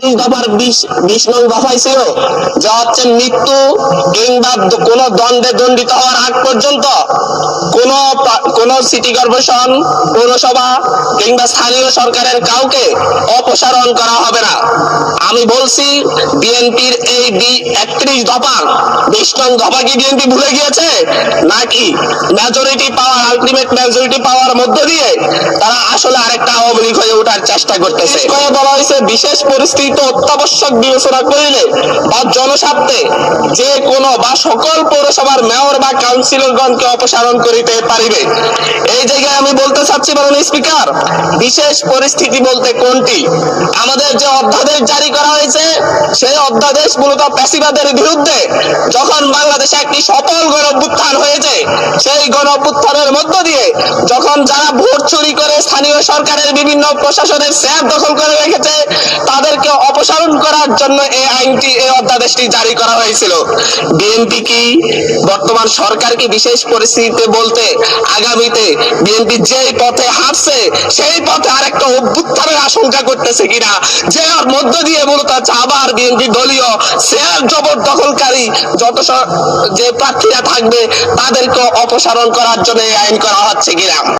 দফার 20 নং দফায় ছিল যা হচ্ছে মৃত্যু কিংবা কোন দ্বন্দ্বে দণ্ডিত হওয়ার আগ পর্যন্ত কোন কোন সিটি কর্পোরেশন, পৌরসভা কিংবা স্থানীয় সরকারের কাউকে অপসারণ করা হবে না। আমি বলছি বিএনপির এই 31 দফার 20 নং দফা কি বিএনপি ভুলে গিয়েছে নাকি মেজরিটি পাওয়ার, আলটিমেট মেজরিটি পাওয়ার মধ্য দিয়ে তারা আসলে আরেকটা আওয়ামী লীগ হয়ে ওঠার চেষ্টা করতেছে? বলা হয়েছে বিশেষ পরিস্থিতি অত্যাবশ্যক বিবেচনা করিলে বা জনস্বার্থে যে কোনো বা সকল পৌরসভার মেয়র বা কাউন্সিলরগণকে অপসারণ করিতে পারিবে। এই জায়গায় আমি বলতে চাচ্ছি মাননীয় স্পিকার, বিশেষ পরিস্থিতি বলতে কোনটি? আমাদের যে অধ্যাদেশ জারি করা হয়েছে সেই অধ্যাদেশ মূলত ফ্যাসিবাদের বিরুদ্ধে। যখন বাংলাদেশে একটি সফল গণঅভ্যুত্থান হয়েছে, সেই গণঅভ্যুত্থানের মধ্য দিয়ে যখন যারা ভোট চুরি করে স্থানীয় সরকারের বিভিন্ন প্রশাসনের স্যাপ দখল করে রেখেছে তাদেরকে অপসারণ করার জন্য এই আইনটি, এই অধ্যাদেশটি জারি করা হয়েছিল। বিএনপি কি বর্তমান সরকার কি বিশেষ পরিস্থিতিতে বলতে আগামীতে বিএনপি যেই পথে হাঁটছে সেই পথে আরেকটা অভ্যুত্থানের আশঙ্কা করতেছে কিনা, যে মধ্য দিয়ে মূলত আবার বিএনপি দলীয় শেয়ার জবরদখলকারী যত যে প্রার্থীরা থাকবে তাদেরকে অপসারণ করার জন্য এই আইন করা হচ্ছে কিনা?